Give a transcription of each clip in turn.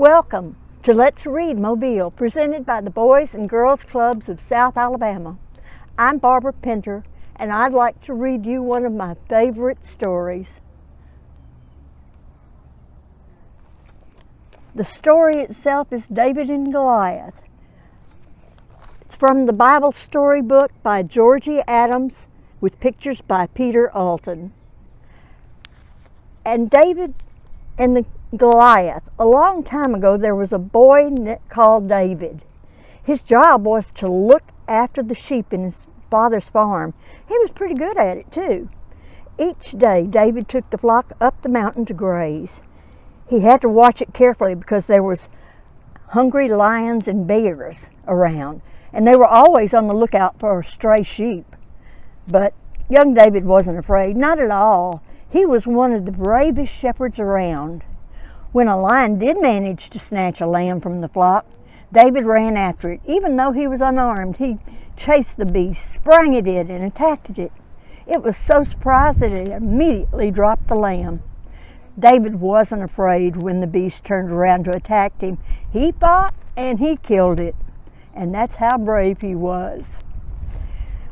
Welcome to Let's Read Mobile, presented by the Boys and Girls Clubs of South Alabama. I'm Barbara Pinter, and I'd like to read you one of my favorite stories. The story itself is David and Goliath. It's from the Bible storybook by Georgie Adams with pictures by Peter Alton. And David and the Goliath. A long time ago, there was a boy called David. His job was to look after the sheep in his father's farm. He was pretty good at it too. Each day, David took the flock up the mountain to graze. He had to watch it carefully because there was hungry lions and bears around, and they were always on the lookout for stray sheep. But young David wasn't afraid, not at all. He was one of the bravest shepherds around. When a lion did manage to snatch a lamb from the flock, David ran after it. Even though he was unarmed, he chased the beast, sprang at it, and attacked it. It was so surprised that it immediately dropped the lamb. David wasn't afraid when the beast turned around to attack him. He fought and he killed it. And that's how brave he was.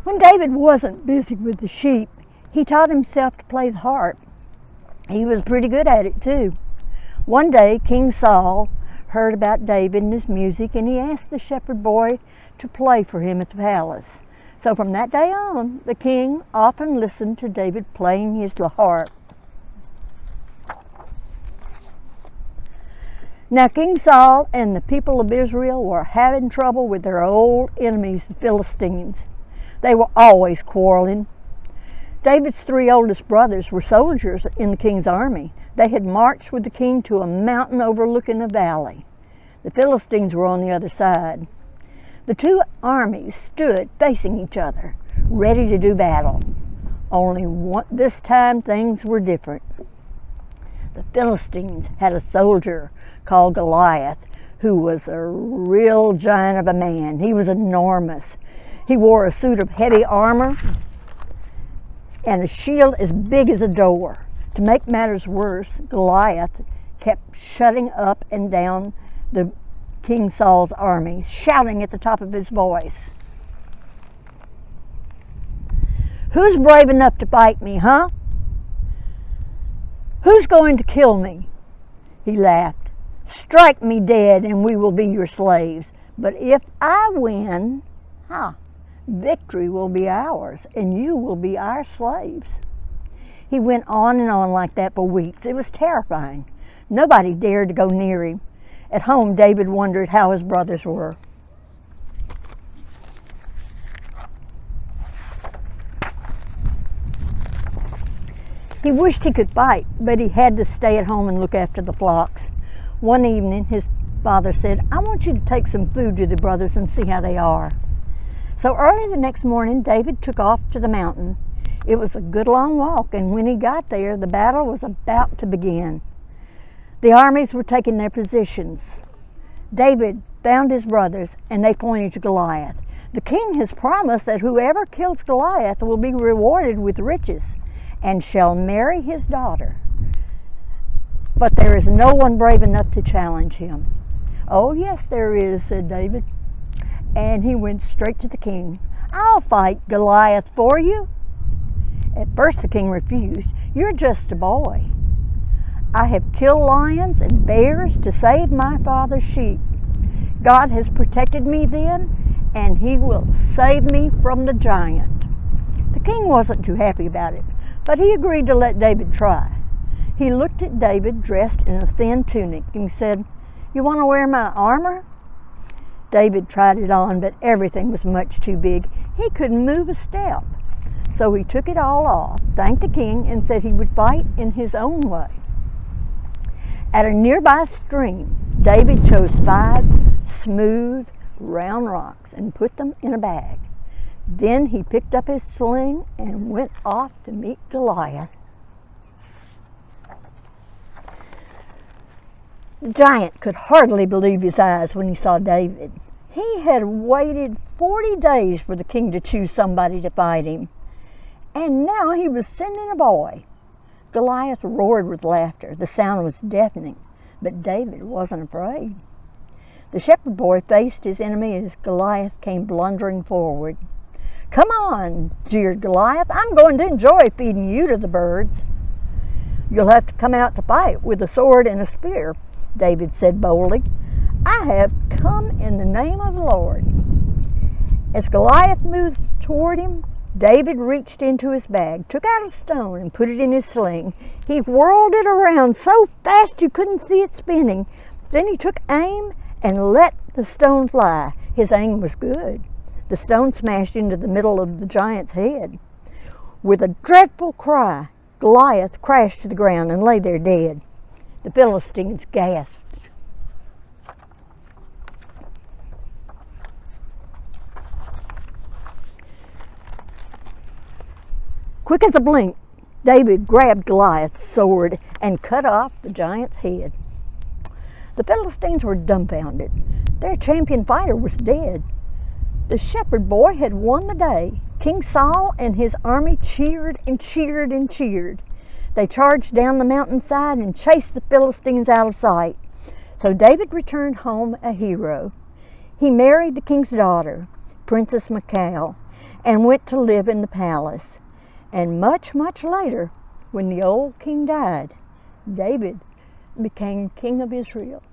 When David wasn't busy with the sheep, he taught himself to play the harp. He was pretty good at it too. One day, King Saul heard about David and his music, and he asked the shepherd boy to play for him at the palace. So from that day on, the king often listened to David playing his harp. Now, King Saul and the people of Israel were having trouble with their old enemies, the Philistines. They were always quarreling. David's three oldest brothers were soldiers in the king's army. They had marched with the king to a mountain overlooking a valley. The Philistines were on the other side. The two armies stood facing each other, ready to do battle. This time things were different. The Philistines had a soldier called Goliath, who was a real giant of a man. He was enormous. He wore a suit of heavy armor and a shield as big as a door. To make matters worse, Goliath kept shutting up and down the King Saul's army, shouting at the top of his voice. "Who's brave enough to fight me, huh? Who's going to kill me?" He laughed. "Strike me dead and we will be your slaves. But if I win, victory will be ours and you will be our slaves." He went on and on like that for weeks. It was terrifying. Nobody dared to go near him. At home, David wondered how his brothers were. He wished he could fight, but he had to stay at home and look after the flocks. One evening, his father said, "I want you to take some food to the brothers and see how they are." So early the next morning, David took off to the mountain. It was a good long walk, and when he got there, the battle was about to begin. The armies were taking their positions. David found his brothers, and they pointed to Goliath. "The king has promised that whoever kills Goliath will be rewarded with riches and shall marry his daughter. But there is no one brave enough to challenge him." "Oh, yes, there is," said David. And he went straight to the king. "I'll fight Goliath for you." At first the king refused. "You're just a boy. I have killed lions and bears to save my father's sheep. God has protected me then, and he will save me from the giant." The king wasn't too happy about it, but he agreed to let David try. He looked at David dressed in a thin tunic and said, "You want to wear my armor?" David tried it on, but everything was much too big. He couldn't move a step. So he took it all off, thanked the king, and said he would fight in his own way. At a nearby stream, David chose 5 smooth, round rocks and put them in a bag. Then he picked up his sling and went off to meet Goliath. The giant could hardly believe his eyes when he saw David. He had waited 40 days for the king to choose somebody to fight him. And now he was sending a boy. Goliath roared with laughter. The sound was deafening. But David wasn't afraid. The shepherd boy faced his enemy as Goliath came blundering forward. "Come on," jeered Goliath. "I'm going to enjoy feeding you to the birds." "You'll have to come out to fight with a sword and a spear," David said boldly. "I have come in the name of the Lord." As Goliath moved toward him, David reached into his bag, took out a stone, and put it in his sling. He whirled it around so fast you couldn't see it spinning. Then he took aim and let the stone fly. His aim was good. The stone smashed into the middle of the giant's head. With a dreadful cry, Goliath crashed to the ground and lay there dead. The Philistines gasped. Quick as a blink, David grabbed Goliath's sword and cut off the giant's head. The Philistines were dumbfounded. Their champion fighter was dead. The shepherd boy had won the day. King Saul and his army cheered and cheered and cheered. They charged down the mountainside and chased the Philistines out of sight. So David returned home a hero. He married the king's daughter, Princess Michal, and went to live in the palace. And much, much later, when the old king died, David became king of Israel.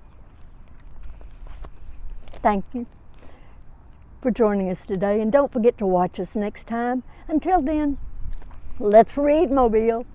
Thank you for joining us today, and don't forget to watch us next time. Until then, let's read, Mobile.